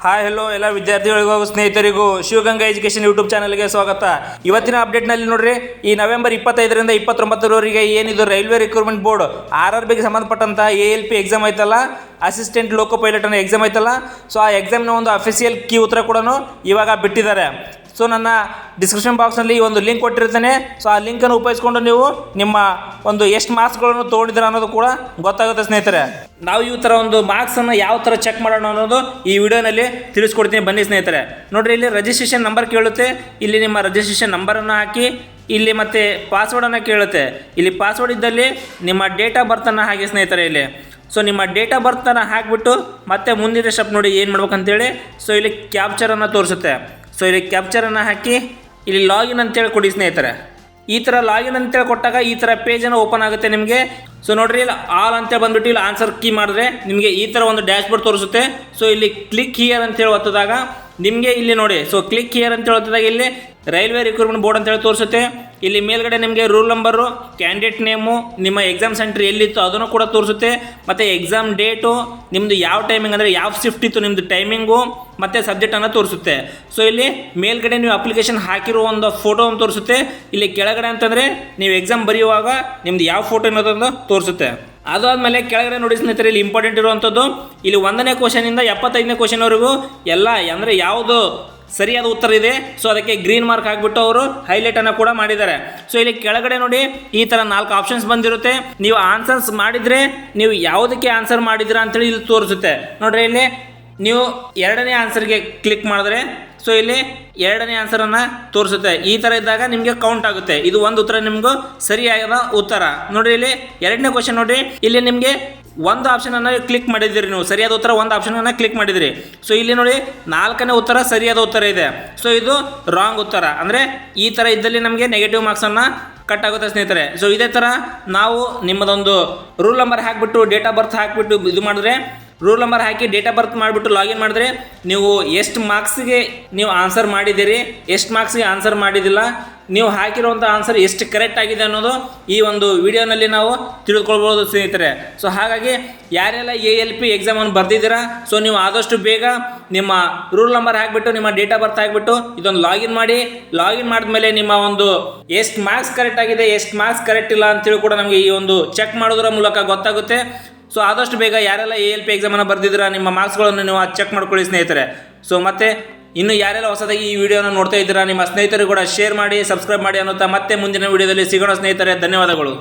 Hi hello ಎಲ್ಲ ವಿದ್ಯಾರ್ಥಿಗಳಿಗೂ ಸ್ನೇಹಿತರಿಗೂ ಶಿವಗಂಗಾ ಎಜುಕೇಷನ್ ಯೂಟ್ಯೂಬ್ ಚಾನಲ್ಗೆ ಸ್ವಾಗತ. ಇವತ್ತಿನ ಅಪ್ಡೇಟ್ನಲ್ಲಿ ನೋಡ್ರಿ, ಈ ನವೆಂಬರ್ 25ರಿಂದ 29ರವರೆಗೆ ಏನಿದು ರೈಲ್ವೆ ರಿಕ್ರೂಟ್ಮೆಂಟ್ ಬೋರ್ಡ್ RRBಗೆ ಸಂಬಂಧಪಟ್ಟಂಥ ALP ಎಕ್ಸಾಮ್ ಐತಲ್ಲ, ಅಸಿಸ್ಟೆಂಟ್ ಲೋಕೋ ಪೈಲಟ್ ಅನ್ನೋ ಎಕ್ಸಾಮ್ ಐತಲ್ಲ, ಸೊ ಆ ಎಕ್ಸಾಮ್ನ ಒಂದು ಅಫಿಷಿಯಲ್ ಕೀ ಉತ್ತರ ಕೂಡ ಇವಾಗ ಬಿಟ್ಟಿದ್ದಾರೆ. ಸೊ ನನ್ನ ಡಿಸ್ಕ್ರಿಪ್ಷನ್ ಬಾಕ್ಸ್ನಲ್ಲಿ ಒಂದು ಲಿಂಕ್ ಕೊಟ್ಟಿರ್ತೇನೆ. ಸೊ ಆ ಲಿಂಕನ್ನು ಉಪಯೋಗಿಸ್ಕೊಂಡು ನೀವು ನಿಮ್ಮ ಒಂದು ಎಷ್ಟು ಮಾರ್ಕ್ಸ್ಗಳನ್ನು ತೊಗೊಂಡಿದ್ದೀರ ಅನ್ನೋದು ಕೂಡ ಗೊತ್ತಾಗುತ್ತೆ ಸ್ನೇಹಿತರೆ. ನಾವು ಈ ಥರ ಒಂದು ಮಾರ್ಕ್ಸನ್ನು ಯಾವ ಥರ ಚೆಕ್ ಮಾಡೋಣ ಅನ್ನೋದು ಈ ವಿಡಿಯೋನಲ್ಲಿ ತಿಳಿಸ್ಕೊಡ್ತೀನಿ, ಬನ್ನಿ ಸ್ನೇಹಿತರೆ. ನೋಡಿರಿ, ಇಲ್ಲಿ ರಿಜಿಸ್ಟ್ರೇಷನ್ ನಂಬರ್ ಕೇಳುತ್ತೆ, ಇಲ್ಲಿ ನಿಮ್ಮ ರಿಜಿಸ್ಟ್ರೇಷನ್ ನಂಬರನ್ನು ಹಾಕಿ, ಇಲ್ಲಿ ಮತ್ತು ಪಾಸ್ವರ್ಡನ್ನು ಕೇಳುತ್ತೆ. ಇಲ್ಲಿ ಪಾಸ್ವರ್ಡ್ ಇದ್ದಲ್ಲಿ ನಿಮ್ಮ ಡೇಟ್ ಆಫ್ ಬರ್ತನ್ನು ಹಾಕಿ ಸ್ನೇಹಿತರೆ. ಇಲ್ಲಿ ಸೊ ನಿಮ್ಮ ಡೇಟ್ ಆಫ್ ಬರ್ತನ್ನು ಹಾಕಿಬಿಟ್ಟು ಮತ್ತೆ ಮುಂದಿನ ಸ್ಟೆಪ್ ನೋಡಿ ಏನು ಮಾಡ್ಬೇಕಂತೇಳಿ. ಸೊ ಇಲ್ಲಿ ಕ್ಯಾಪ್ಚರನ್ನು ತೋರಿಸುತ್ತೆ. ಸೊ ಇಲ್ಲಿ ಕ್ಯಾಪ್ಚರನ್ನು ಹಾಕಿ ಇಲ್ಲಿ ಲಾಗಿನ್ ಅಂತೇಳಿ ಕೊಡಿ ಸ್ನೇಹಿತರೆ. ಈ ಥರ ಲಾಗಿನ್ ಅಂತೇಳಿ ಕೊಟ್ಟಾಗ ಈ ಥರ ಪೇಜನ್ನು ಓಪನ್ ಆಗುತ್ತೆ ನಿಮಗೆ. ಸೊ ನೋಡಿರಿ, ಇಲ್ಲಿ ಆಲ್ ಅಂತೇಳಿ ಬಂದುಬಿಟ್ಟು ಇಲ್ಲಿ ಆನ್ಸರ್ ಕೀ ಮಾಡಿದ್ರೆ ನಿಮಗೆ ಈ ಥರ ಒಂದು ಡ್ಯಾಶ್ ಬೋರ್ಡ್ ತೋರಿಸುತ್ತೆ. ಸೊ ಇಲ್ಲಿ ಕ್ಲಿಕ್ ಹಿಯರ್ ಅಂತೇಳಿ ಒತ್ತಿದಾಗ ನಿಮಗೆ ಇಲ್ಲಿ ನೋಡಿ, ಸೊ ಕ್ಲಿಕ್ ಹಿಯರ್ ಅಂತೇಳಿ ಒತ್ತಿದಾಗ ಇಲ್ಲಿ ರೈಲ್ವೆ ರಿಕ್ರೂಟ್ಮೆಂಟ್ ಬೋರ್ಡ್ ಅಂತೇಳಿ ತೋರಿಸುತ್ತೆ. ಇಲ್ಲಿ ಮೇಲ್ಗಡೆ ನಿಮಗೆ ರೂಲ್ ನಂಬರು, ಕ್ಯಾಂಡಿಡೇಟ್ ನೇಮು, ನಿಮ್ಮ ಎಕ್ಸಾಮ್ ಸೆಂಟ್ರ್ ಎಲ್ಲಿತ್ತು ಅದನ್ನು ಕೂಡ ತೋರಿಸುತ್ತೆ. ಮತ್ತು ಎಕ್ಸಾಮ್ ಡೇಟು, ನಿಮ್ಮದು ಯಾವ ಟೈಮಿಂಗ್ ಅಂದರೆ ಯಾವ ಶಿಫ್ಟ್ ಇತ್ತು ನಿಮ್ಮದು ಟೈಮಿಂಗು, ಮತ್ತು ಸಬ್ಜೆಕ್ಟನ್ನು ತೋರಿಸುತ್ತೆ. ಸೊ ಇಲ್ಲಿ ಮೇಲ್ಗಡೆ ನೀವು ಅಪ್ಲಿಕೇಶನ್ ಹಾಕಿರೋ ಒಂದು ಫೋಟೋವನ್ನು ತೋರಿಸುತ್ತೆ. ಇಲ್ಲಿ ಕೆಳಗಡೆ ಅಂತಂದರೆ ನೀವು ಎಕ್ಸಾಮ್ ಬರೆಯುವಾಗ ನಿಮ್ದು ಯಾವ ಫೋಟೋ ಅನ್ನೋದನ್ನು ತೋರಿಸುತ್ತೆ. ಅದಾದಮೇಲೆ ಕೆಳಗಡೆ ನೋಡಿ ಸ್ನೇಹಿತರೆ, ಇಲ್ಲಿ ಇಂಪಾರ್ಟೆಂಟ್ ಇರುವಂಥದ್ದು, ಇಲ್ಲಿ 1ನೇ ಕ್ವಶನಿಂದ 75ನೇ ಕ್ವಶನ್ವರೆಗೂ ಎಲ್ಲ ಅಂದರೆ ಯಾವುದು ಸರಿಯಾದ ಉತ್ತರ ಇದೆ, ಸೊ ಅದಕ್ಕೆ ಗ್ರೀನ್ ಮಾರ್ಕ್ ಹಾಕಿಬಿಟ್ಟು ಅವರು ಹೈಲೈಟನ್ನು ಕೂಡ ಮಾಡಿದ್ದಾರೆ. ಸೊ ಇಲ್ಲಿ ಕೆಳಗಡೆ ನೋಡಿ, ಈ ಥರ 4 ಆಪ್ಷನ್ಸ್ ಬಂದಿರುತ್ತೆ. ನೀವು ಆನ್ಸರ್ಸ್ ಮಾಡಿದರೆ ನೀವು ಯಾವುದಕ್ಕೆ ಆನ್ಸರ್ ಮಾಡಿದ್ದೀರಾ ಅಂತೇಳಿ ಇಲ್ಲಿ ತೋರಿಸುತ್ತೆ. ನೋಡಿರಿ, ಇಲ್ಲಿ ನೀವು 2ನೇ ಆನ್ಸರ್ಗೆ ಕ್ಲಿಕ್ ಮಾಡಿದ್ರೆ ಸೊ ಇಲ್ಲಿ 2ನೇ ಆನ್ಸರನ್ನು ತೋರಿಸುತ್ತೆ. ಈ ಥರ ಇದ್ದಾಗ ನಿಮಗೆ ಕೌಂಟ್ ಆಗುತ್ತೆ. ಇದು ಒಂದು ಉತ್ತರ ನಿಮಗೂ ಸರಿಯಾದ ಉತ್ತರ. ನೋಡಿರಿ, ಇಲ್ಲಿ 2ನೇ ಕ್ವಶನ್ ನೋಡಿ, ಇಲ್ಲಿ ನಿಮಗೆ ಒಂದು ಆಪ್ಷನನ್ನು ಕ್ಲಿಕ್ ಮಾಡಿದ್ದೀರಿ, ನೀವು ಸರಿಯಾದ ಉತ್ತರ ಒಂದು ಆಪ್ಷನನ್ನು ಕ್ಲಿಕ್ ಮಾಡಿದಿರಿ. ಸೊ ಇಲ್ಲಿ ನೋಡಿ 4ನೇ ಉತ್ತರ ಸರಿಯಾದ ಉತ್ತರ ಇದೆ. ಸೊ ಇದು ರಾಂಗ್ ಉತ್ತರ. ಅಂದರೆ ಈ ಥರ ಇದ್ದಲ್ಲಿ ನಮಗೆ ನೆಗೆಟಿವ್ ಮಾರ್ಕ್ಸನ್ನು ಕಟ್ ಆಗುತ್ತೆ ಸ್ನೇಹಿತರೆ. ಸೊ ಇದೇ ಥರ ನಾವು ನಿಮ್ಮದೊಂದು ರೂಲ್ ನಂಬರ್ ಹಾಕಿಬಿಟ್ಟು ಡೇಟ್ ಆಫ್ ಬರ್ತ್ ಹಾಕಿಬಿಟ್ಟು ಇದು ಮಾಡಿದ್ರೆ, rule number hockey date of birth ಮಾಡಿಬಿಟ್ಟು ಲಾಗಿನ್ ಮಾಡಿದ್ರೆ ನೀವು ಎಷ್ಟು ಮಾರ್ಕ್ಸಿಗೆ ನೀವು ಆನ್ಸರ್ ಮಾಡಿದ್ದೀರಿ, ಎಷ್ಟು ಮಾರ್ಕ್ಸಿಗೆ ಆನ್ಸರ್ ಮಾಡಿದ್ದಿಲ್ಲ, ನೀವು ಹಾಕಿರುವಂಥ ಆನ್ಸರ್ ಎಷ್ಟು ಕರೆಕ್ಟ್ ಆಗಿದೆ ಅನ್ನೋದು ಈ ಒಂದು ವಿಡಿಯೋನಲ್ಲಿ ನಾವು ತಿಳ್ಕೊಳ್ಬೋದು ಸ್ನೇಹಿತರೆ. ಸೊ ಹಾಗಾಗಿ ಯಾರೆಲ್ಲ ALP ಎಕ್ಸಾಮನ್ನು ಬರ್ದಿದ್ದೀರಾ, ಸೊ ನೀವು ಆದಷ್ಟು ಬೇಗ ನಿಮ್ಮ ರೂಲ್ ನಂಬರ್ ಹಾಕಿಬಿಟ್ಟು ನಿಮ್ಮ ಡೇಟ್ ಆಫ್ ಬರ್ತ್ ಹಾಕಿಬಿಟ್ಟು ಇದೊಂದು ಲಾಗಿನ್ ಮಾಡಿ. ಲಾಗಿನ್ ಮಾಡಿದ್ಮೇಲೆ ನಿಮ್ಮ ಒಂದು ಎಷ್ಟು ಮಾರ್ಕ್ಸ್ ಕರೆಕ್ಟ್ ಆಗಿದೆ, ಎಷ್ಟು ಮಾರ್ಕ್ಸ್ ಕರೆಕ್ಟ್ ಇಲ್ಲ ಅಂತೇಳಿ ಕೂಡ ನಮಗೆ ಈ ಒಂದು ಚೆಕ್ ಮಾಡೋದರ ಮೂಲಕ ಗೊತ್ತಾಗುತ್ತೆ. ಸೊ ಆದಷ್ಟು ಬೇಗ ಯಾರೆಲ್ಲ ALP ಎಕ್ಸಾಮನ್ನು ಬರ್ದಿದ್ದೀರಾ ನಿಮ್ಮ ಮಾರ್ಕ್ಸ್ಗಳನ್ನು ನೀವು ಚೆಕ್ ಮಾಡ್ಕೊಳ್ಳಿ ಸ್ನೇಹಿತರೆ. ಸೊ ಮತ್ತು ಇನ್ನು ಯಾರೆಲ್ಲ ಹೊಸದಾಗಿ ಈ ವಿಡಿಯೋನ ನೋಡ್ತಾ ಇದ್ದೀರಾ ನಿಮ್ಮ ಸ್ನೇಹಿತರು ಕೂಡ ಶೇರ್ ಮಾಡಿ, ಸಬ್ಸ್ಕ್ರೈಬ್ ಮಾಡಿ ಅನ್ನುತ್ತಾ ಮತ್ತೆ ಮುಂದಿನ ವಿಡಿಯೋದಲ್ಲಿ ಸಿಗೋಣ ಸ್ನೇಹಿತರೆ. ಧನ್ಯವಾದಗಳು.